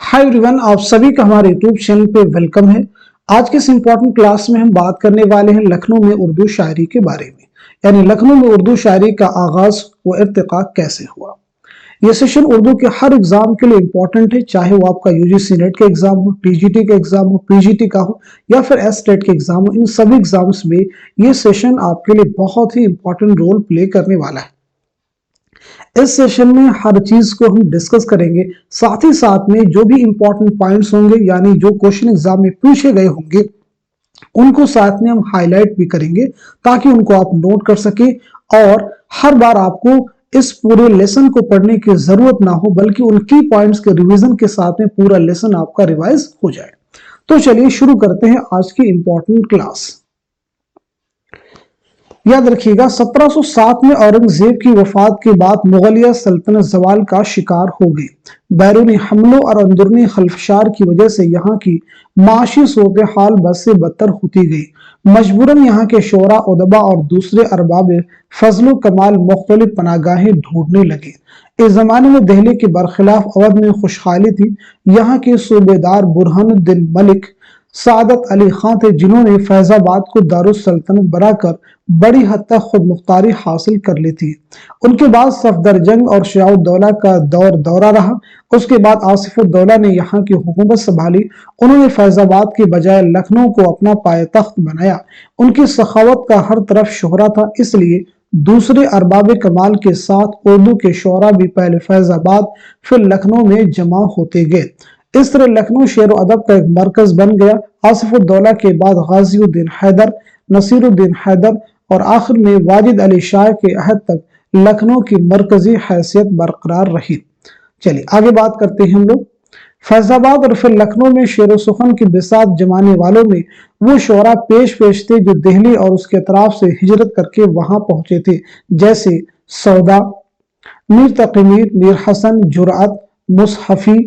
Hi everyone, आप सभी का हमारे यूट्यूब चैनल पे वेलकम है। आज के इस इम्पोर्टेंट क्लास में हम बात करने वाले हैं लखनऊ में उर्दू शायरी के बारे में, यानी लखनऊ में उर्दू शायरी का आगाज व इर्तिका कैसे हुआ। यह सेशन उर्दू के हर एग्जाम के लिए इम्पोर्टेंट है, चाहे वो आपका यूजीसी नेट का एग्जाम हो, टीजीटी का एग्जाम हो, पीजीटी का हो या फिर एसटेट के एग्जाम हो। इन सभी एग्जाम्स में ये सेशन आपके लिए बहुत ही इंपॉर्टेंट रोल प्ले करने वाला है। इस सेशन में हर चीज को हम डिस्कस करेंगे, साथ ही साथ में जो भी इंपॉर्टेंट पॉइंट्स होंगे यानी जो क्वेश्चन एग्जाम में पूछे गए होंगे उनको साथ में हम हाईलाइट भी करेंगे ताकि उनको आप नोट कर सके और हर बार आपको इस पूरे लेसन को पढ़ने की जरूरत ना हो, बल्कि उन की पॉइंट्स के रिवीजन के साथ में पूरा लेसन आपका रिवाइज हो जाए। तो चलिए शुरू करते हैं आज की इंपॉर्टेंट क्लास। याद रखिएगा, 1707 में औरंगजेब की वफात के बाद मुगलिया सल्तनत जवाल का शिकार हो गई। बैरूनी हमलों और अंदरूनी खलफशार की वजह से यहाँ की माशी सूरत हाल बद से बदतर होती गई। मजबूरन यहाँ के शोरा, उदबा और दूसरे अरबाब फजलो कमाल मुख्तलिफ पनागाहें ढूंढने लगे। इस जमाने में दिल्ली के बरखिलाफ अवध में खुशहाली थी। यहाँ के सूबेदार बुरहानुद्दीन मलिक सादत अली खां थे, जिन्होंने फैजाबाद को दारुस सल्तनत बनाकर बड़ी हद तक खुद मुख्तारी हासिल कर ली थी। उनके बाद सफदरजंग और शियाउद्दौला का दौरा रहा। उसके बाद आसिफुद्दौला ने यहाँ की हुकूमत संभाली। उन्होंने फैजाबाद के बजाय लखनऊ को अपना पायतख्त बनाया। उनकी सखावत का हर तरफ शोहरा था, इसलिए दूसरे अरबाब कमाल के साथ उर्दू के शोरा भी पहले फैजाबाद फिर लखनऊ में जमा होते गए। इस तरह लखनऊ शेर अदब का एक मरकज बन गया। आसिफुद्दौला के बाद गाजिउद्दीन हैदर, नसीरुद्दीन हैदर और आखिर में वाजिद अली शाह के अहद तक लखनऊ की मरकजी हैसियत बरकरार रही। चलिए आगे बात करते हैं हम लोग। फैजाबाद और फिर लखनऊ में शेर सुखन की बिसात जमाने वालों में वो शोरा पेश थे जो दिल्ली और उसके अतराफ से हिजरत करके वहां पहुंचे थे, जैसे सौदा, मीर तकीमीर, मीर हसन, जुरात, मुसहफी,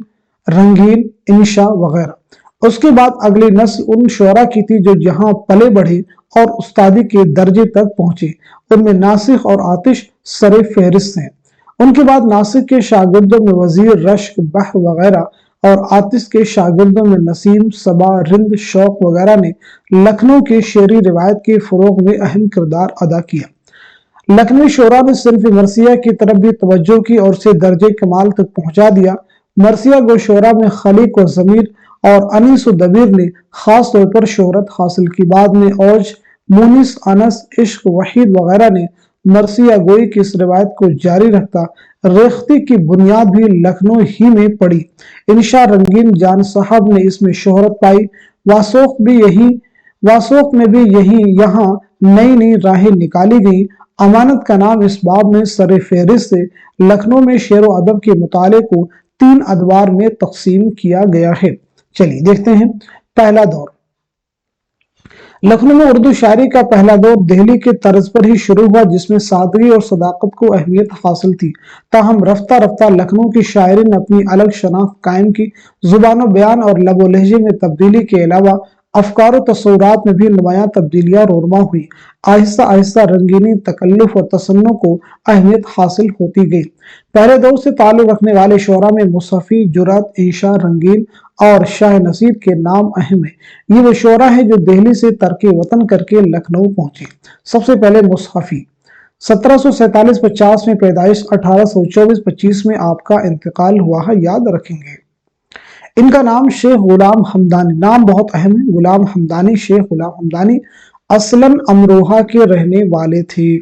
रंगीन, इंशा वगैरह। उसके बाद अगली नस्ल उन शोरा की थी जो यहाँ पले बढ़े और उस्तादी के दर्जे तक पहुंचे। उनमें नासिख और आतिश सरे फहरिस्त हैं। उनके बाद नासिक के शागिर्दों में वजीर, रश्क, बह वगैरह और आतिश के शागिर्दों में नसीम, सबा, रिंद, शौक वगैरह ने लखनऊ के शेरी रिवायत के फरोग में अहम किरदार अदा किया। लखनऊ शोरा ने सिर्फ मरसिया की तरफ भी तवज्जो की और उसे दर्जे कमाल तक पहुंचा दिया। मरसिया गो शोरा में खलीक व जमीर और अनीस व दबीर ने खास तौर पर शोहरत हासिल की। बाद में औज, मुनिस, अनस, इश्क, वहीद वगैरह ने मरसिया गोई की इस रिवायत को जारी रखता। रेख्ती की बुनियाद भी लखनऊ ही में पड़ी। इंशा, रंगीन जान साहब ने इसमें शोहरत पाई। वासोक में भी यही यहाँ नई नई राहें निकाली गई। अमानत का नाम इस बाब में सरे फेहरिस्त से लखनऊ में शेर व अदब के मुताले को 3 अदवार में तकसीम किया गया है। चलिए देखते हैं पहला दौर। लखनऊ में उर्दू शायरी का पहला दौर दिल्ली के तर्ज पर ही शुरू हुआ, जिसमें सादगी और सदाकत को अहमियत हासिल थी। ताहम रफ्ता रफ्ता लखनऊ की शायरी ने अपनी अलग शनाख्त कायम की। जुबान बयान और लबो लहजे में तब्दीली के अलावा अफकार और तस्वुरात में भी नुमायां तब्दीलियां रोरमा हुई। आहिस्ता आहिस्ता रंगीनी, तकल्लुफ और तसन्नु को अहमियत हासिल होती गई। पहले दौर से ताल्लुक रखने वाले शोरा में मुसहफी, जुरात, इंशा, रंगीन और शाह नसीर के नाम अहम है। ये वो शोरा है जो दिल्ली से तरके वतन करके लखनऊ पहुंचे। सबसे पहले मुसहफी, 1747-50 में पैदाइश, 1824-25 में आपका इंतकाल हुआ है, याद रखेंगे। इनका नाम शेख गुलाम हमदानी, नाम बहुत अहम है, गुलाम हमदानी, शेख गुलाम हमदानी असलन अमरोहा के रहने वाले थे।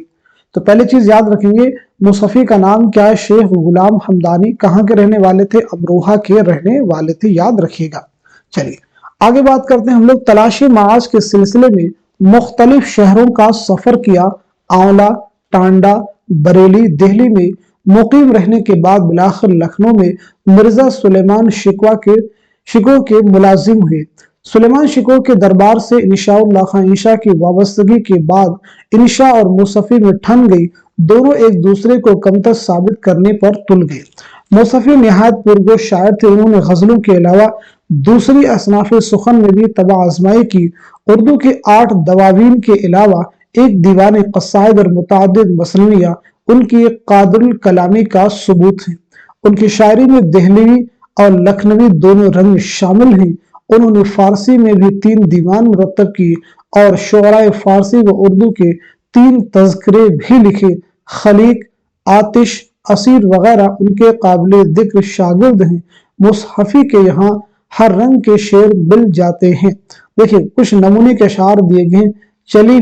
तो पहली चीज याद रखेंगे, मुसहफी का नाम क्या है? शेख गुलाम हमदानी। कहाँ के रहने वाले थे? अमरोहा के रहने वाले थे, याद रखिएगा। चलिए आगे बात करते हैं हम लोग। तलाशी माश के सिलसिले में मुख्तलिफ शहरों का सफर किया। आंवला, टांडा, बरेली, दिल्ली में मुकीम रहने के बाद बिलाखिर लखनऊ में मिर्जा सुलेमान शिको के मुलाजिम हुए। सुलेमान शिको के दरबार से इंशाउल्लाह खां इंशा की वाबस्तगी के बाद इंशा और मुसफी में ठन गई। दोनों एक दूसरे को कमतर साबित करने पर तुल गए। मुसफी निहायत पुरगोश शायर थे। उन्होंने गजलों के अलावा दूसरी असनाफ सुखन में भी तबा आजमाई की। उर्दू के 8 दवावीन के अलावा एक दीवान कसायद और मुतादिद मसनवियां उनकी कादरुल कलामी का सबूत है। उनकी शायरी में दहलवी, और लखनवी दोनों रंग शामिल हैं। उन्होंने फारसी में भी 3 दीवान मुरत्तब किए और शुअराए फारसी व उर्दू के 3 तज़किरे भी लिखे। खलीक, आतिश, असीर वगैरह उनके काबिल जिक्र शागिर्द हैं। मुसहफ़ी के यहाँ हर रंग के शेर मिल जाते हैं। देखिए कुछ नमूने के अशार दिए गए हैं। चली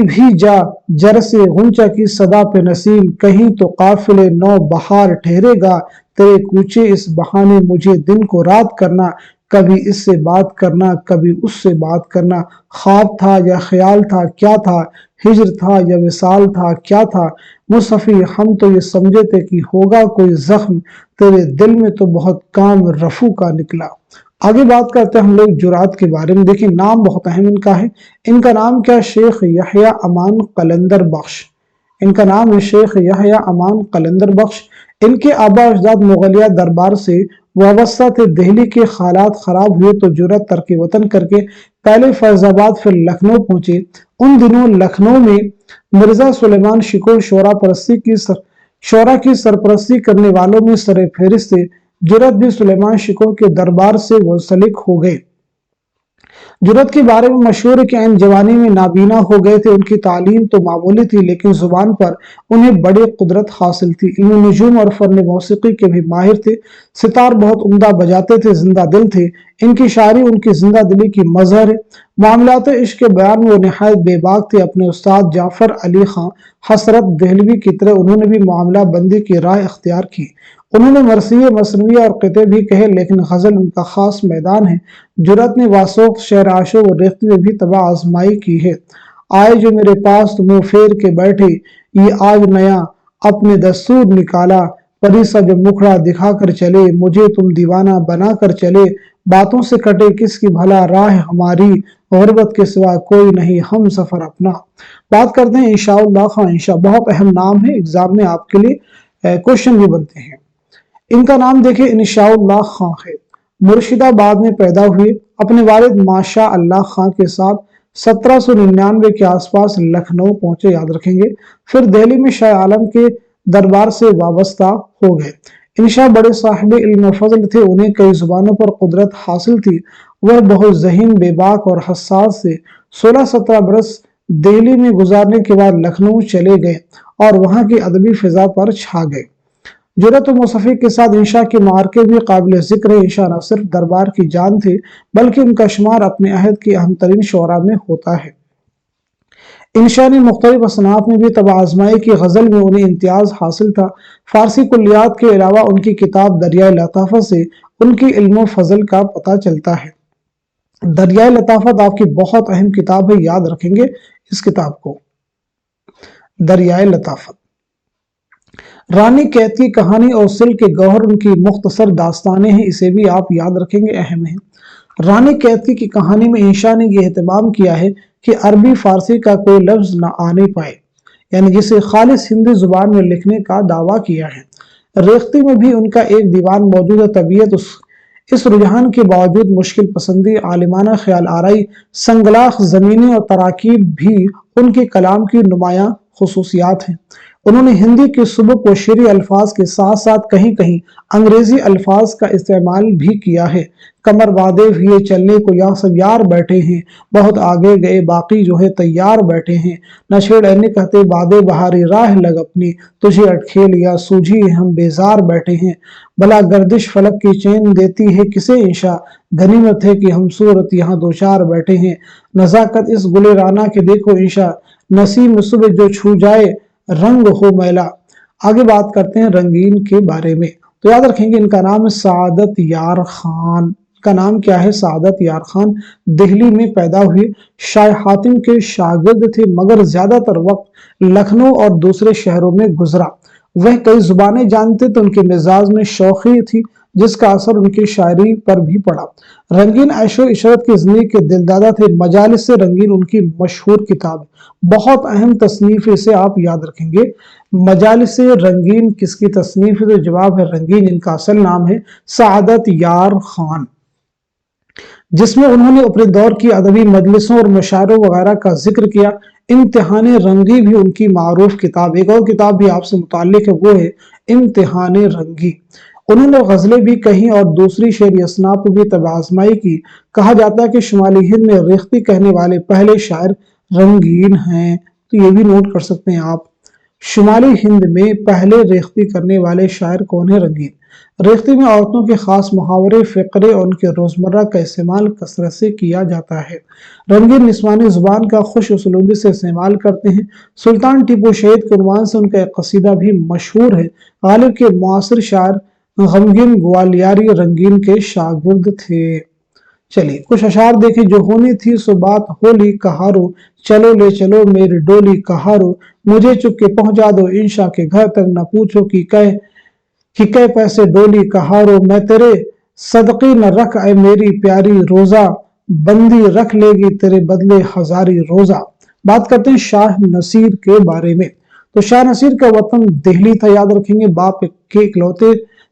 भी जा जरसे गुंचा की सदा पे नसीम, कहीं तो काफिले नौ बहार ठहरेगा, तेरे कूचे इस बहाने मुझे दिन को रात करना, कभी इससे बात करना कभी उससे बात करना, ख्वाब था या ख्याल था क्या था, हिज्र था या विसाल था क्या था, मुसफ़ी हम तो ये समझे थे कि होगा कोई जख्म, तेरे दिल में तो बहुत काम रफू का निकला। आगे बात करते हैं हम लोग जुरात के बारे में। देखिए नाम बहुत अहम इनका है। इनका नाम क्या, शेख यहया अमान कलंदर बख्श। इनका नाम है शेख यहया अमान कलंदर बख्श। इनके आबा अजदाद मुगलिया दरबार से वाबस्ता थे। दिल्ली के हालात खराब हुए तो जुरत तरक वतन करके पहले फैजाबाद फिर लखनऊ पहुंचे। उन दिनों लखनऊ में मिर्जा सुलेमान शिकोह शोरा की सरपरस्ती करने वालों में सरे फहरिस्त थे। जुरत भी सुलेमान शिकोह के दरबार से मुंसलिक हो गए। जुरत के बारे में मशहूर है कि ऐन जवानी में नाबीना हो गए थे। उनकी तालीम तो मामूली थी लेकिन जुबान पर उन्हें बड़ी कुदरत हासिल थी। इल्म नजूम और फन मौसीकी के भी माहिर थे। सितार बहुत उम्दा बजाते थे, जिंदा दिल थे। इनकी शायरी उनकी जिंदा दिली की मजहर है। मामलात इश्क के बयान में वो निहायत बेबाक थे। अपने उस्ताद जाफर अली खां हसरत दहलवी की तरह उन्होंने भी मामला बंदी की राह इख्तियार की। उन्होंने मरसिये, मसनविया और क़िते भी कहे लेकिन गजल उनका खास मैदान है। जुरत ने वासोक, शेर आशो व रेख्त में भी तबाह आजमाई की है। आए जो मेरे पास तो मुंह फेर के बैठे, ये आज नया अपने दस्तूर निकाला, परी सा जो मुखड़ा दिखा कर चले, मुझे तुम दीवाना बना कर चले, बातों से कटे किसकी भला राह हमारी, गुर्बत के सिवा कोई नहीं हम सफर अपना। बात करते हैं इंशाअल्लाह खां। इंशा बहुत अहम नाम है, एग्जाम में आपके लिए क्वेश्चन भी बनते हैं। इनका नाम देखिए इंशाअल्लाह खां है। मुर्शिदाबाद में पैदा हुए। अपने वालिद माशा अल्लाह खां के साथ 1799 के आसपास लखनऊ पहुंचे, याद रखेंगे। फिर दिल्ली में शाह आलम के दरबार से वाबस्ता हो गए। इंशा बड़े साहिब इल्म फजल थे। उन्हें कई जुबानों पर कुदरत हासिल थी। वह बहुत ज़हीन, बेबाक और हसास थे। 16-17 बरस दिल्ली में गुजारने के बाद लखनऊ चले गए और वहां की अदबी फिजा पर छा गए। जुरत व मुसफ़ी के साथ इंशा के मार्के भी काबिल जिक्र है। इंशा न सिर्फ दरबार की जान थे बल्कि उनका शुमार अपने अहद की अहम तरीन शुअरा में होता है। इंशा ने मुख्तलिफ असनाफ में भी तबाह आजमाई की। गजल में उन्हें इम्तियाज हासिल था। फारसी कुल्लियात के अलावा उनकी किताब दरियाए लताफत से उनकी इल्म फजल का पता चलता है। दरियाए लताफत आपकी बहुत अहम किताब है, याद रखेंगे इस किताब को। दरियाए लताफत रानी कैद की कहानी और सिल के गौहर उनकी मुख्तसर दास्तानें हैं, इसे भी आप याद रखेंगे, अहम है। रानी कैदकी की कहानी में इंशा ने यह एहतमाम किया है कि अरबी फारसी का कोई लफ्ज न आने पाए, यानी जिसे खालिस हिंदी जुबान में लिखने का दावा किया है। रेख्ती में भी उनका एक दीवान मौजूद है। तबीयत इस रुझान के बावजूद मुश्किल पसंदी, आलिमाना ख्याल आराई, संगलाख ज़मीनी और तराकीब भी उनके कलाम की नुमायां खुसूसियात हैं। उन्होंने हिंदी के सुबक व शेरी अल्फाज के साथ साथ कहीं कहीं अंग्रेजी अल्फाज का इस्तेमाल भी किया है। कमर बांधे हुए चलने को यहाँ सब यार बैठे हैं, बहुत आगे गए बाकी जो है तैयार बैठे हैं, न छेड़ने कहते बादे बहारी राह लग अपनी, तुझे अटखेल या सूझी हम बेजार बैठे हैं, भला गर्दिश फलक की चैन देती है किसे इंशा, गनीमत है कि हम सूरत यहाँ दो चार बैठे हैं, नजाकत इस गुले राना के देखो इंशा, नसीम सुबह जो छू जाए रंग हो मैला। आगे बात करते हैं रंगीन के बारे में। तो याद रखेंगे इनका नाम है सादत यार खान। का नाम क्या है? सादत यार खान। दिल्ली में पैदा हुए। शाह हातिम के शागिर्द थे मगर ज्यादातर वक्त लखनऊ और दूसरे शहरों में गुजरा। वह कई जुबानें जानते थे। उनके मिजाज में शौखी थी जिसका असर उनकी शायरी पर भी पड़ा। रंगीन ऐशो इशरत की जिंदगी के दिलदादा थे। मजालिस से रंगीन उनकी मशहूर किताब, बहुत अहम तसनीफ, इसे आप याद रखेंगे। मजालिस से रंगीन किसकी तसनीफ है? तो जवाब है रंगीन। इनका असल नाम है सादत यार खान, जिसमें उन्होंने अपने दौर की अदबी मजलिसों और मुशायरों वगैरह का जिक्र किया। इम्तिहान रंगी भी उनकी मारूफ किताब। एक और किताब भी आपसे मुताल्लिक है, वो है इम्तिहान रंगी। انہوں نے غزلیں بھی کہیں اور دوسری شعری اصناف پر بھی طب آزمائی کی۔ کہا جاتا ہے کہ شمالی ہند میں ریختہ کہنے والے پہلے شاعر رنگین ہیں، تو یہ بھی نوٹ کر سکتے ہیں آپ۔ شمالی ہند میں پہلے ریختہ کرنے والے شاعر کون ہیں؟ رنگین۔ ریختہ میں عورتوں کے خاص محاورے، فقرے اور ان کے روزمرہ کا استعمال کثرت سے کیا جاتا ہے۔ رنگین نسوانی زبان کا خوش اسلوبی سے استعمال کرتے ہیں۔ سلطان ٹیپو شہید کے عنوان سے ان کا ایک قصیدہ بھی مشہور ہے۔ غالب کے معاصر شاعر غمگین گوالیاری رنگین کے شاگرد تھے۔ چلیے کچھ اشعار دیکھیں۔ جو ہونی تھی سو بات ہولی کہارو، چلو لے چلو میری ڈولی کہارو، مجھے چپ کے پہنچا دو انشا کے گھر تک، نہ پوچھو کہ کئے پیسے ڈولی کہارو، میں تیرے صدقے نہ رکھ اے میری پیاری روزہ، بندی رکھ لے گی تیرے بدلے ہزاری روزہ۔ بات کرتے ہیں شاہ نصیر کے بارے میں۔ تو شاہ نصیر کا وطن دہلی تھا، یاد رکھیں گے، باپ کے اکلوتے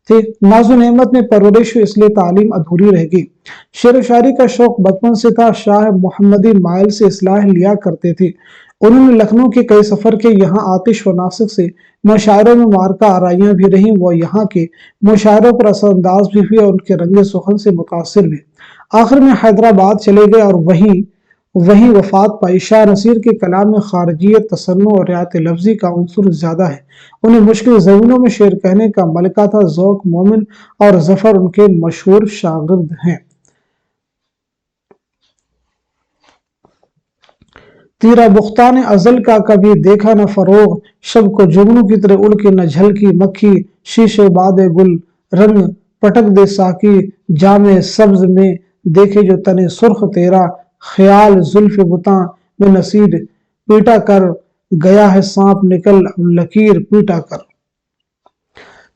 تھے، ناز و نعمت میں پرورش ہوئی، اس لیے تعلیم ادھوری رہ گئی۔ شعر و شاعری کا شوق بچپن سے تھا۔ شاہ محمدی مائل سے اصلاح لیا کرتے تھے۔ انہوں نے لکھنؤ کے کئی سفر کے، یہاں آتش و ناسک سے مشاعروں میں مارکہ آرائیاں بھی رہیں، وہ یہاں کے مشاعروں پر اثر انداز بھی ہوئے اور ان کے رنگ سخن سے متاثر ہوئے۔ آخر میں حیدرآباد چلے گئے اور وہیں وفات پائی۔ شاہ نصیر کے کلام میں خارجیت، تصنع اور رعایت لفظی کا عنصر زیادہ ہے۔ انہیں مشکل زبانوں میں شعر کہنے کا ملکہ تھا۔ ذوق، مومن اور ظفر ان کے مشہور شاگرد ہیں۔ تیرا بختان ازل کا کبھی دیکھا نہ فروغ، شب کو جگنوں کی طرح اڑ کے نہ جھلکی مکھی، شیشے باد گل رنگ پٹک دے ساقی، جام سبز میں دیکھے جو تن سرخ تیرا، خیال زلف بتاں میں نصیر پیٹا کر گیا ہے سانپ نکل اب لکیر پیٹا کر۔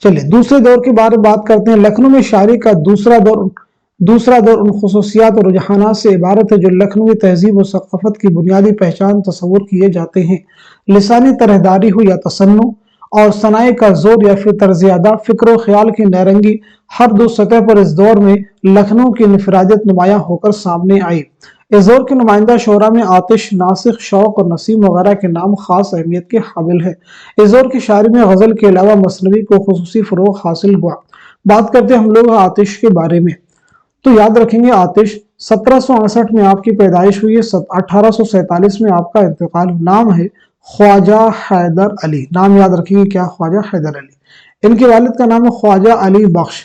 چلیے دوسرے دور کے بارے میں بات کرتے ہیں۔ لکھنؤ میں شاعری کا دوسرا دور ان خصوصیات اور رجحانات سے عبارت ہے جو لکھنوی تہذیب و ثقافت کی بنیادی پہچان تصور کیے جاتے ہیں۔ لسانی طرحداری ہو یا تصنع اور صنائع کا زور یا پھر طرز ادا، فکر و خیال کی نیرنگی، ہر دو سطح پر اس دور میں لکھنؤ کی انفرادیت نمایاں ہو کر سامنے آئی۔ اس دور کے نمائندہ شعراء میں آتش، ناسخ، شوق اور نسیم وغیرہ کے نام خاص اہمیت کے حامل ہیں۔ اس دور کی شاعری میں غزل کے علاوہ مثنوی کو خصوصی فروغ حاصل ہوا۔ بات کرتے ہیں ہم لوگ آتش کے بارے میں۔ تو یاد رکھیں گے آتش 1768 میں آپ کی پیدائش ہوئی ہے، 1847 میں آپ کا انتقال۔ نام ہے خواجہ حیدر علی۔ نام یاد رکھیں گے کیا؟ خواجہ حیدر علی۔ ان کے والد کا نام ہے خواجہ علی بخش۔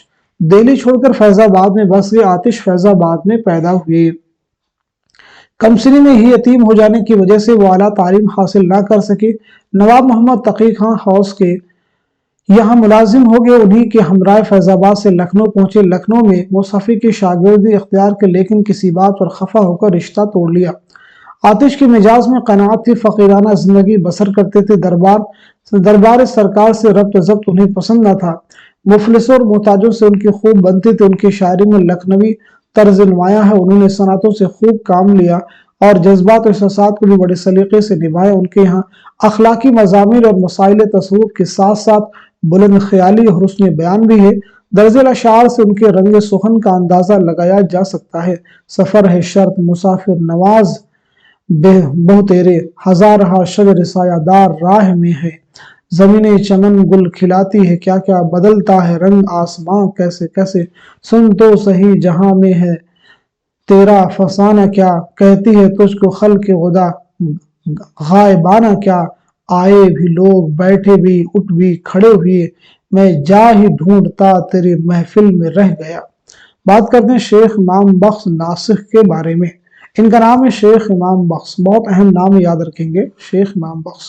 دہلی چھوڑ کر فیض آباد میں بس گئے۔ آتش فیض آباد میں پیدا ہوئے۔ کم سنی میں ہی یتیم ہو جانے کی وجہ سے وہ اعلیٰ تعلیم حاصل نہ کر سکے۔ نواب محمد تقی خان ہاؤس کے یہاں ملازم ہو گئے۔ انہی کے ہمراہ فیض آباد سے لکھنؤ پہنچے۔ لکھنؤ میں مصحفی کی شاگردی اختیار کی، لیکن کسی بات پر خفا ہو کر رشتہ توڑ لیا۔ آتش کے مزاج میں قناعت تھی، فقیرانہ زندگی بسر کرتے تھے۔ دربار سرکار سے ربط ضبط انہیں پسند نہ تھا۔ مفلسوں اور محتاجوں سے ان کی خوب بنتی تھی۔ ان کی شاعری میں لکھنوی طرز نمایاں ہے۔ انہوں نے صنعتوں سے خوب کام لیا اور جذبات اور احساسات کو بھی بڑے سلیقے سے نبھایا۔ ان کے یہاں اخلاقی مضامین اور مسائل تصوف کے ساتھ ساتھ بلند خیالی اور حسن بیان بھی ہے۔ درج الاشعار سے ان کے رنگ سخن کا اندازہ لگایا جا سکتا ہے۔ سفر ہے شرط مسافر نواز بہو تیرے، ہزارہا شجر سایہ دار راہ میں ہے، زمین چمن گل کھلاتی ہے، کیا کیا بدلتا ہے رنگ آسماں کیسے کیسے، سن تو سہی جہاں میں ہے تیرا فسانہ کیا، کہتی ہے تجھ کو خلق خدا غائبانہ کیا، آئے بھی لوگ بیٹھے بھی اٹھ بھی کھڑے ہوئے، میں جا ہی ڈھونڈتا تیری محفل میں رہ گیا۔ بات کرتے ہیں شیخ امام بخش ناسخ کے بارے میں۔ ان کا نام ہے شیخ امام بخش، بہت اہم نام یاد رکھیں گے، شیخ امام بخش۔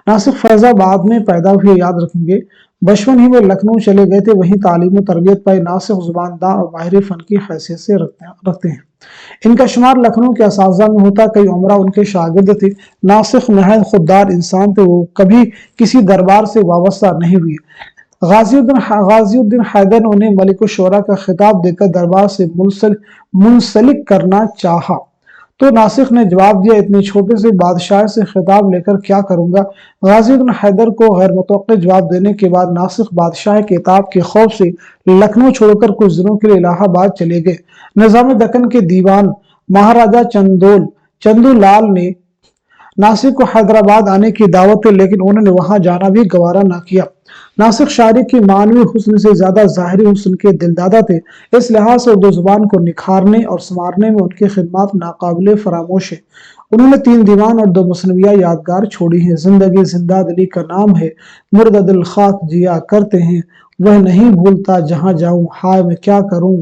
ناسخ فیض آباد میں پیدا ہوئے، یاد رکھیں گے۔ بچپن ہی میں لکھنؤ چلے گئے تھے، وہیں تعلیم و تربیت پائی۔ ناسخ زباندار اور ماہر فن کی حیثیت سے رکھتے ہیں۔ ان کا شمار لکھنؤ کے اساتذہ میں ہوتا، کئی عمرہ ان کے شاگرد تھے۔ ناسخ نہایت خوددار انسان تھے، وہ کبھی کسی دربار سے وابستہ نہیں ہوئے۔ غازی الدین حیدر نے انہیں ملک الشعراء کا خطاب دے کر دربار سے منسلک کرنا چاہا، تو ناسخ نے جواب دیا، اتنے چھوٹے سے بادشاہ سے خطاب لے کر کیا کروں گا۔ غازی الدین حیدر کو غیر متوقع جواب دینے کے بعد ناسخ بادشاہ کے عتاب کے خوف سے لکھنؤ چھوڑ کر کچھ دنوں کے لیے الہ آباد چلے گئے۔ نظام دکن کے دیوان مہاراجہ چندو لال نے नासिक को हैदराबाद आने की दावत थी, लेकिन उन्होंने वहां जाना भी गवारा ना किया। नासिक शायरी की मानवी हुस्न से ज्यादा ज़ाहिरी हुस्न के दिलदादा थे। इस लिहाज से उर्दू जुबान को निखारने और संवारने में उनकी खिदमत नाकाबिले फरामोश है। उन्होंने 3 दीवान और 2 मसनवियाँ यादगार छोड़ी हैं। जिंदगी जिंदा दिली का नाम है, मुर्दा दिल खाक जिया करते हैं, वह नहीं भूलता जहां जाऊं, हाय मैं क्या करूं,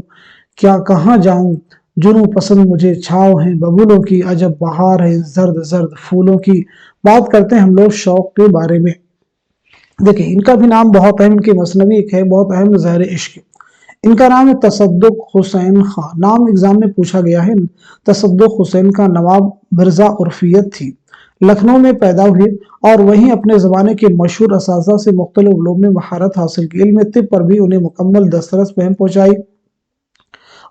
क्या कहाँ जाऊं, जुनू पसंद मुझे छाव है बबूलों की, अजब बहार है जर्द जर्द फूलों की। बात करते हैं हम लोग शौक के बारे में। देखिए, इनका भी नाम बहुत अहम, इनकी मसनवी एक है बहुत अहम, ज़हर इश्क। इनका नाम है तसद्दुक हुसैन खां। नाम एग्जाम में पूछा गया है। तसद्दुक हुसैन का नवाब मिर्जा उर्फियत थी। लखनऊ में पैदा हुए और वहीं अपने ज़माने के मशहूर असातिज़ा से मुख्तलिफ उलूम में महारत हासिल की। इल्म तिब पर भी उन्हें मुकम्मल दस्तरस पहन पहुंचाई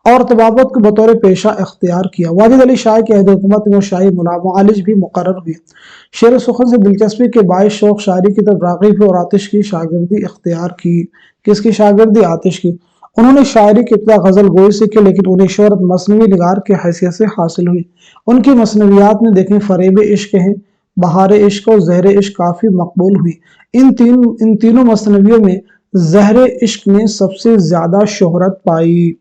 और तबाबत को बतौर पेशा इख्तियार किया। वाजिद अली शाह के अहद हुकूमत में शाही मुआलिज भी मुकर्रर हुए। शेर सुखन से दिलचस्पी के बायस शौक शायरी की तरफ राग़िब हुए और आतिश की शागिर्दी इख्तियार की। किसकी शागिर्दी? आतिश की। उन्होंने शायरी की इब्तिदा गजल गोई से की, लेकिन उन्हें शोहरत मसनवी निगार की हैसियत से हासिल हुई। उनकी मसनवियात में देखें फरेब इश्क है, बहार इश्क और ज़हर इश्क काफी मकबूल हुई। इन तीनों मसनवियों में ज़हर इश्क ने सबसे ज्यादा शोहरत पाई।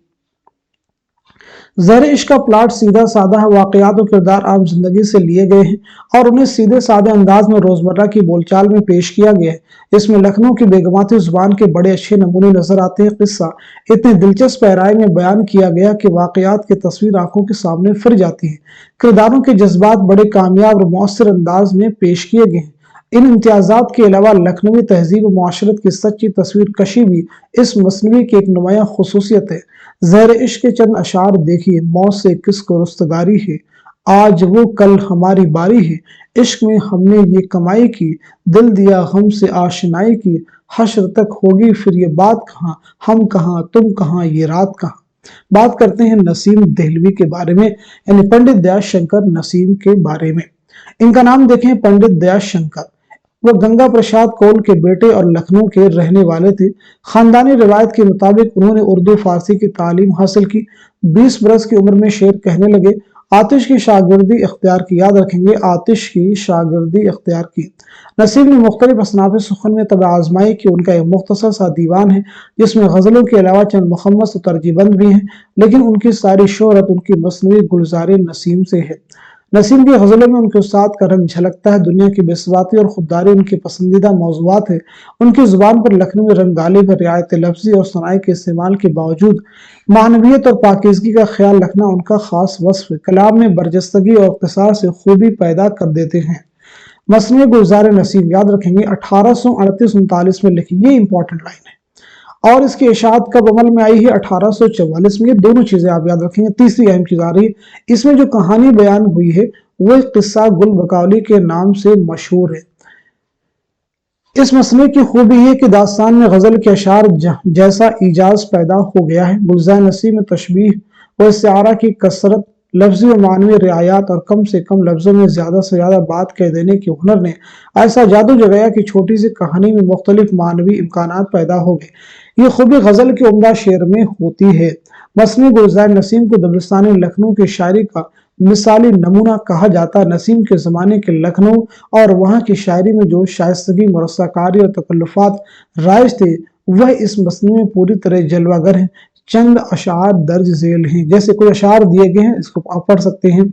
ज़हर इश्क का प्लाट सीधा साधा है। वाक़यात और किरदार आम जिंदगी से लिए गए हैं और उन्हें सीधे साधे अंदाज में रोजमर्रा की बोलचाल में पेश किया गया है। इसमें लखनऊ की बेगमाती जुबान के बड़े अच्छे नमूने नजर आते हैं। किस्सा इतने दिलचस्प गहराई में बयान किया गया कि वाक़यात की तस्वीर आंखों के सामने फिर जाती है। किरदारों के जज्बात बड़े कामयाब और मौसर अंदाज में पेश किए गए हैं। इन इम्तियाजात के अलावा लखनवी तहजीब और माशरत की सच्ची तस्वीर कशी भी इस मसनवी की एक नुमाया खुसूसियत है। ज़हर इश्क के चंद अशार देखिए। मौत से किसको रुस्तगारी है, आज वो कल हमारी बारी है, इश्क में हमने ये कमाई की, दिल दिया गम से आशनाई की, हश्र तक होगी फिर ये बात कहाँ, हम कहाँ तुम कहाँ ये रात कहाँ। बात करते हैं नसीम देहलवी के बारे में, यानी पंडित दयाशंकर नसीम के बारे में। इनका नाम देखें, पंडित दयाशंकर। वह गंगा प्रसाद कौल के बेटे और लखनऊ के रहने वाले थे। खानदानी रिवायत के मुताबिक उन्होंने उर्दू फारसी की तालीम हासिल की। 20 बरस की उम्र में शेर कहने लगे। आतिश की शागिर्दी इख्तियार की। याद रखेंगे, आतिश की शागिर्दी इख्तियार की। नसीम ने मुख्तलिफ असनाफ सुखन में तब आजमाई कि उनका एक मुख्तसर सा दीवान है जिसमें गजलों के अलावा चंद मुखम्मस और तरजीबंद भी हैं, लेकिन उनकी सारी शोहरत उनकी मसनवी गुलजार नसीम से है। नसीम की गजलों में उनके उस्ताद का रंग झलकता है। दुनिया की बेसवाती और खुददारी उनकी पसंदीदा मौज़ूआत है। उनकी जुबान पर लखनवी रंग गालिब है। रियायत लफ्जी और सनाई के इस्तेमाल के बावजूद मानवियत और पाकीज़गी का ख्याल रखना उनका खास वस्फ है। कलाम में बरजस्तगी और इख्तिसार से खूबी पैदा कर देते हैं। मसनवी गुलजार नसीम, याद रखेंगे, 1838-39 में लिखी। ये इंपॉर्टेंट लाइन है। और इसकी इशाअत कब अमल में आई है? 1844 में। ये दोनों चीजें आप याद रखेंगे। तीसरी अहम चीज आ रही है, इसमें जो कहानी बयान हुई है वो एक किस्सा गुल बकौली के नाम से मशहूर है। इस मसले की खूबी है कि दास्तान में गजल के अशार जैसा इजाज पैदा हो गया है। गुलजार नसीम में तशबीह व इस्तिआरा की कसरत, लफ्जी और मानवी रियायात और कम से कम लफ्जों में ज्यादा से ज्यादा बात कह देने के हुनर ने ऐसा जादू जगाया कि छोटी सी कहानी में मुख्तलिफ मानवी इम्कानात पैदा हो गए। ये खूबी गजल के उम्दा शेर में होती है। मसनवी गुलजार नसीम को दबरस्तानी लखनऊ की शायरी का मिसाली नमूना कहा जाता है। नसीम के ज़माने के लखनऊ और वहाँ की शायरी में जो शाइस्तगी, मुरस्साकारी और तकल्लुफ़ात राइज थे, वह इस मसनवी में पूरी तरह जलवागर हैं। चंद अशार दर्ज झेल हैं, जैसे कुछ अशार दिए गए हैं, इसको आप पढ़ सकते हैं।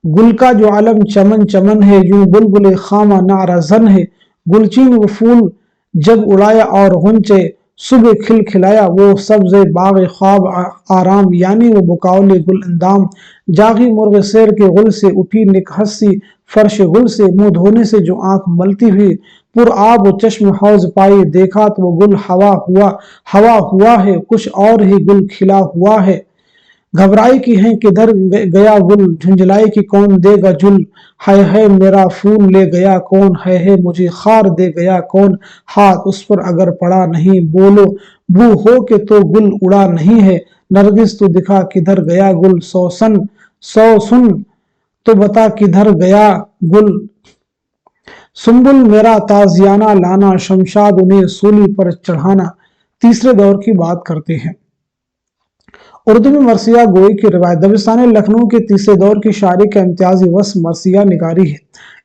गुल का जो आलम चमन चमन है, यूं बुलबुल खामा नाराजन है, गुलचीन वो फूल जब उड़ाया और गुंचे सुबह खिल खिलाया, वो सब्ज़े बाग ख्वाब आराम, यानी वो बुकाउली गुल अंदाम, जागी मुर्ग शेर के गुल से उठी निकहसी, फर्श गुल से मुंह धोने से जो आंख मलती हुई, पुर आब वो चश्म हौज पाई, देखा तो वो गुल हवा हुआ है, कुछ और ही गुल खिला हुआ है। घबराई की है किधर गया गुल, झुंझलाई की कौन देगा जुल, है मेरा फूल ले गया कौन, है मुझे खार दे गया कौन, हाथ उस पर अगर पड़ा नहीं, बोलो बू हो के तो गुल उड़ा नहीं है, नरगिस तो दिखा किधर गया गुल, सौ सुन तो बता किधर गया गुल, सुम्बुल मेरा ताजियाना लाना, शमशाद उन्हें सूली पर चढ़ाना। तीसरे दौर की बात करते हैं। اردو میں مرثیہ گوئی کی روایت۔ دبستان لکھنؤ کے تیسرے دور کی شاعری کا امتیازی وصف مرثیہ نگاری ہے۔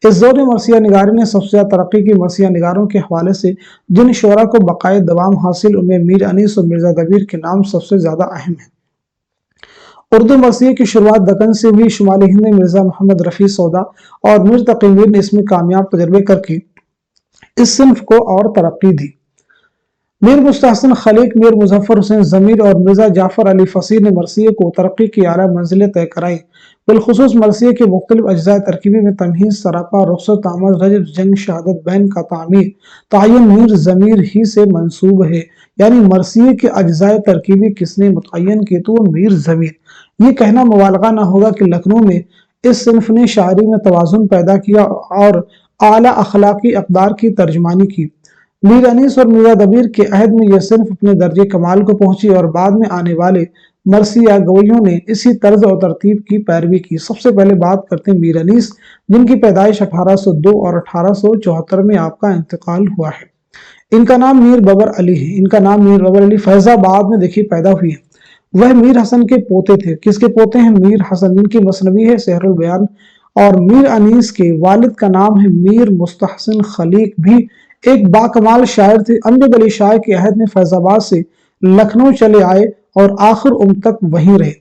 اس دور میں مرثیہ نگاری نے سب سے زیادہ ترقی کی۔ مرثیہ نگاروں کے حوالے سے جن شعراء کو بقائے دوام حاصل ان میں میر انیس اور مرزا دبیر کے نام سب سے زیادہ اہم ہیں۔ اردو مرثیے کی شروعات دکن سے ہوئی۔ شمالی ہند میں مرزا محمد رفیع سودا اور میر تقی میر نے اس میں کامیاب تجربے کر کے اس صنف کو اور ترقی دی۔ میر مستحسن خلیق، میر مظفر حسین ضمیر اور مرزا جعفر علی فصیح نے مرثیے کو ترقی کی اعلیٰ منزلیں طے کرائیں۔ بالخصوص مرثیے کے مختلف اجزاء ترکیبی میں تمہید، سراپا، رخصت، آمد، رجب، جنگ، شہادت، بین کا تعین میر ضمیر ہی سے منسوب ہے۔ یعنی مرثیے کے اجزاء ترکیبی کس نے متعین کیے تو وہ میر ضمیر۔ یہ کہنا مبالغہ نہ ہوگا کہ لکھنؤ میں اس صنف نے شاعری میں توازن پیدا کیا اور اعلیٰ اخلاقی اقدار کی ترجمانی کی۔ میر انیس اور مرزا دبیر کے عہد میں یہ صنف اپنے درجہ کمال کو پہنچی اور بعد میں آنے والے مرثیہ گویوں نے اسی طرز اور ترتیب کی پیروی کی۔ سب سے پہلے بات کرتے ہیں میر انیس، جن کی پیدائش 1802 اور 1874 میں آپ کا انتقال ہوا ہے۔ ان کا نام میر بابر علی ہے۔ ان کا نام میر بابر علی فیض آباد میں دیکھیے پیدا ہوئی ہے۔ وہ میر حسن کے پوتے تھے۔ کس کے پوتے ہیں؟ میر حسن، جن کی مثنوی ہے سحر البیان۔ اور میر انیس کے والد کا نام ہے میر مستحسن خلیق، بھی ایک باکمال شاعر تھے۔ امجد علی شاہ کے عہد میں فیض آباد سے لکھنؤ چلے آئے اور آخر عمر تک وہیں رہے۔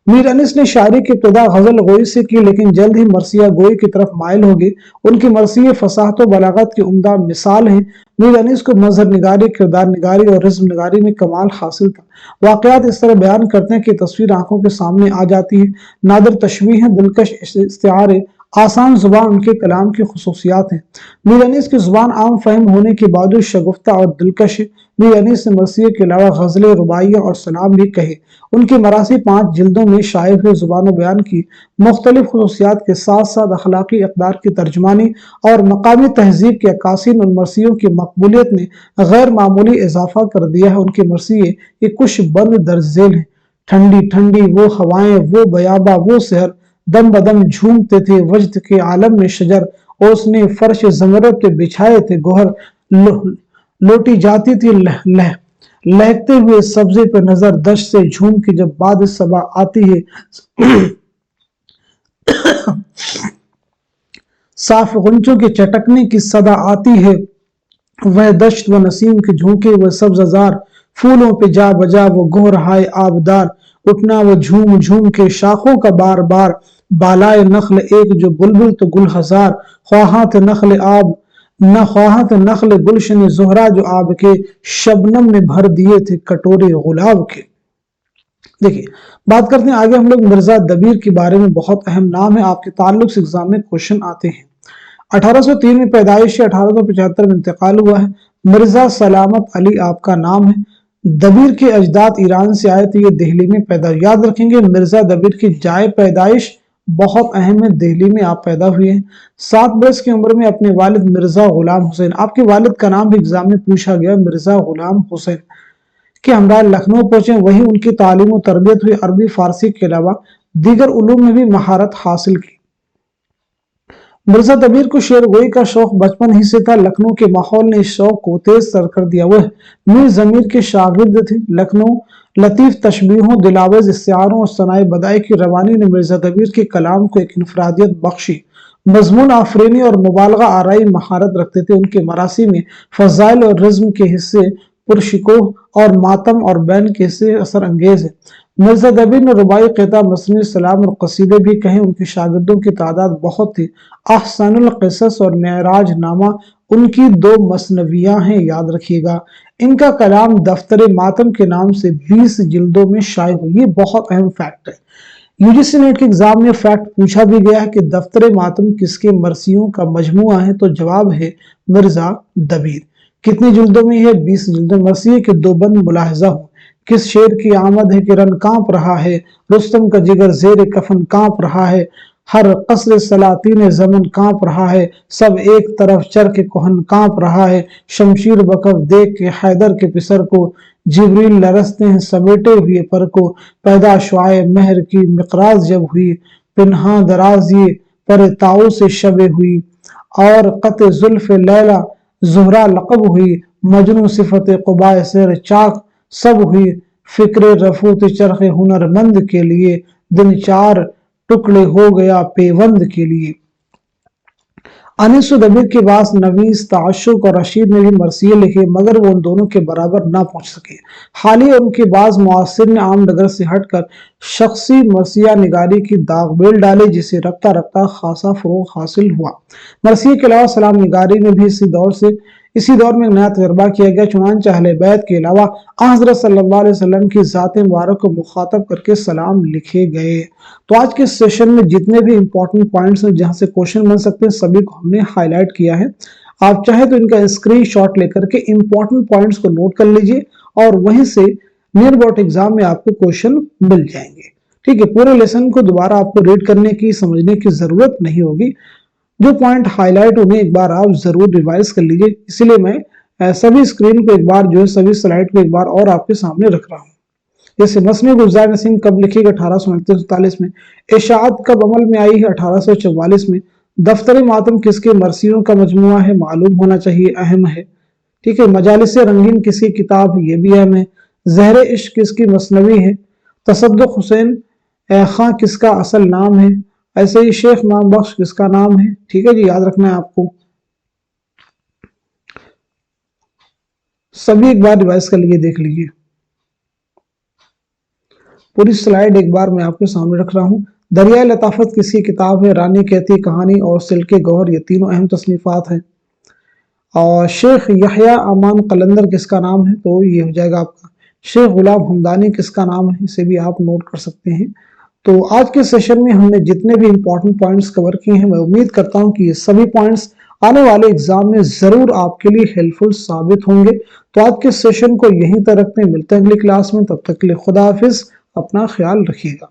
میر انیس نے شاعری کی ابتدا غزل گوئی سے کی، لیکن جلد ہی مرثیہ گوئی کی طرف مائل ہو گئے۔ ان کی مرثیے فصاحت و بلاغت کی عمدہ مثال ہیں۔ میر انیس کو منظر نگاری، کردار نگاری اور رزم نگاری میں کمال حاصل تھا۔ واقعات اس طرح بیان کرتے ہیں کہ تصویر آنکھوں کے سامنے آ جاتی ہے۔ نادر تشبیہیں، دلکش استعارے، آسان زبان ان کے کلام کی خصوصیات ہیں۔ میر انیس کی زبان عام فہم ہونے کے باوجود شگفتہ اور دلکش ہے۔ میر انیس نے مرثیے کے علاوہ غزلیں، رباعیاں اور سلام بھی کہے۔ ان کی مراثی 5 جلدوں میں شائع ہوئے۔ زبان و بیان کی مختلف خصوصیات کے ساتھ ساتھ اخلاقی اقدار کی ترجمانی اور مقامی تہذیب کی عکاسی نے ان مرثیوں کی مقبولیت میں غیر معمولی اضافہ کر دیا ہے۔ ان کے مرثیے یہ کچھ بند درج ذیل ہیں۔ ٹھنڈی ٹھنڈی وہ ہوائیں، وہ بیاباں وہ سحر، دم بدم جھومتے تھے وجد کے عالم میں شجر، اوس نے فرش زمرد پہ بچھائے تھے گوہر، لوٹی جاتی تھی لہکتے ہوئے سبزے پہ نظر، دشت سے جھوم کے جب باد صبا آتی ہے صاف غنچوں کے چٹکنے کی صدا آتی ہے، وہ دشت و نسیم کے جھونکے وہ سبز زار، پھولوں پہ جا بجا وہ گوہر ہائے آبدار، اٹھنا وہ جھوم جھوم کے شاخوں کا بار بار، بالائے نخل ایک جو بلبل تو گل ہزار، خواہاں تھے نخل آب نہ خواہاں تھے نخل گلشن زہرا جو آب کے، شبنم نے بھر دیے تھے کٹورے گلاب کے۔ دیکھیں بات کرتے ہیں آگے ہم لوگ مرزا دبیر کے بارے میں۔ بہت اہم نام ہے، آپ کے تعلق سے ایگزام میں کوشچن آتے ہیں۔ 1803 میں پیدائش ہے، 1875 میں انتقال ہوا ہے۔ مرزا سلامت علی آپ کا نام ہے۔ دبیر کے اجداد ایران سے آئے تھے، یہ دہلی میں پیدا ہوئے۔ یاد رکھیں گے مرزا دبیر کی جائے پیدائش بہت اہم ہے، دہلی میں آپ پیدا ہوئے ہیں۔ 7 برس کی عمر میں اپنے والد مرزا غلام حسین، آپ کے والد کا نام بھی ایگزام میں پوچھا گیا، مرزا غلام حسین کے ہمراہ لکھنؤ پہنچے۔ وہیں ان کی تعلیم و تربیت ہوئی۔ عربی فارسی کے علاوہ دیگر علوم میں بھی مہارت حاصل کی۔ مرزا دبیر کو شعر گوئی کا شوق بچپن ہی سے تھا۔ لکھنؤ کے ماحول نے اس شوق کو تیز تر کر دیا۔ وہ میر ضمیر کے شاگرد تھے۔ لکھنؤ لطیف تشبیہوں، دلاویز استعاروں اور صنائع بدائع کی روانی نے مرزا دبیر کے کلام کو ایک انفرادیت بخشی۔ مضمون آفرینی اور مبالغہ آرائی مہارت رکھتے تھے۔ ان کے مراثی میں فضائل اور رزم کے حصے پرشکوہ اور ماتم اور بین کے حصے اثر انگیز ہیں۔ مرزا دبیر نے رباعی، قطعہ، مثنوی، سلام اور قصیدے بھی کہیں۔ ان کے شاگردوں کی تعداد بہت تھی۔ احسن القصص اور معراج نامہ ان کی 2 مثنویاں ہیں، یاد رکھیے گا۔ ان کا کلام دفتر ماتم کے نام سے 20 جلدوں میں شائع ہوئی۔ یہ بہت اہم فیکٹ ہے۔ UGC نیٹ کے ایگزام میں فیکٹ پوچھا بھی گیا ہے کہ دفتر ماتم کس کے مرثیوں کا مجموعہ ہے، تو جواب ہے مرزا دبیر۔ کتنی جلدوں میں ہے؟ 20 جلدوں۔ مرثیے کے 2 بند ملاحظہ ہوں۔ کس شعر کی آمد ہے کہ رن کانپ رہا ہے، رستم کا جگر زیر کفن کانپ رہا ہے، ہر قصر سلاطین زمن کانپ رہا ہے، سب ایک طرف چر کے کوہن کانپ رہا ہے، شمشیر بکف دیکھ کے حیدر کے پسر کو، جبریل لرزتے ہیں سمیٹے ہوئے پر کو، پیدا شعاع مہر کی مقراض جب ہوئی، پنہاں درازی پر تاؤ سے شب ہوئی، اور قط زلف لیلا زہرا لقب ہوئی، مجنوں صفت قبائے سیر چاک سب ہوئی، फिक्र रफूत चरख हुनरमंद के लिए, दिन चार टुकड़े हो गया पेवंद के लिए। अनीस दबीर के बाद नवीस ताशुक और रशीद ने भी मरसिये लिखे, मगर वो उन दोनों के बराबर ना पहुंच सके। हालिया उनके बाद मुआसिर ने आम डगर से हटकर शख्सी मरसिया निगारी की दागबेल डाले, जिसे रफ्ता रफ्ता खासा फरोग हासिल हुआ। मरसिये के अलावा सलाम निगारी में भी इसी दौर में एक नया तजर्बा किया गया। चुनांचे अहले बैत के अलावा हज़रत सल्लल्लाहु अलैहि वसल्लम की ज़ात मुबारक को मुखातब करके सलाम लिखे गए। तो आज के सेशन में जितने भी इंपॉर्टेंट पॉइंट्स हैं जहां से क्वेश्चन बन सकते हैं, सभी को हमने हाईलाइट किया है। आप चाहे तो इनका स्क्रीनशॉट लेकर के इंपॉर्टेंट पॉइंट्स को नोट कर लीजिए और वहीं से नियर अबाउट एग्जाम में आपको क्वेश्चन मिल जाएंगे। ठीक है, पूरे लेसन को दोबारा आपको रीड करने की, समझने की जरूरत नहीं होगी। जो पॉइंट हाईलाइट उन्हें एक बार आप जरूर रिवाइज कर लीजिए। इसीलिए मैं सभी स्क्रीन को एक बार जो है, सभी स्लाइड को एक बार और आपके सामने रख रहा हूं। जैसे मसनद गुलजार नसीम कब लिखी गई? 1839 में। इशाअत कब अमल में आई है? 1844 में। दफ्तर मातम किसके मरसियों का मजमुआ है? मालूम होना चाहिए, अहम है। ठीक है, मजालिस रंगीन किसकी किताब है? ये भी अहम है। जहर इश्क किसकी मसनवी है? तसद्दुक हुसैन खां किसका असल नाम है? ऐसे ही शेख नाम बख्श किसका नाम है? ठीक है जी, याद रखना है आपको। सभी एक बार रिवाइज कर लीजिए, देख लीजिए। पूरी स्लाइड एक बार मैं आपके सामने रख रहा हूँ। दरिया लताफत किसकी किताब है? रानी कहती कहानी और सिल्के गौहर, ये तीनों अहम तसनीफात हैं। और शेख यहया अमान कलंदर किसका नाम है? तो ये हो जाएगा आपका। शेख गुलाम हमदानी किसका नाम है? इसे भी आप नोट कर सकते हैं। तो आज के सेशन में हमने जितने भी इंपॉर्टेंट पॉइंट्स कवर किए हैं, मैं उम्मीद करता हूं कि ये सभी पॉइंट्स आने वाले एग्जाम में जरूर आपके लिए हेल्पफुल साबित होंगे। तो आज के सेशन को यहीं तक रखते हैं, मिलते हैं अगली क्लास में। तब तक के लिए खुदा हाफिज, अपना ख्याल रखिएगा।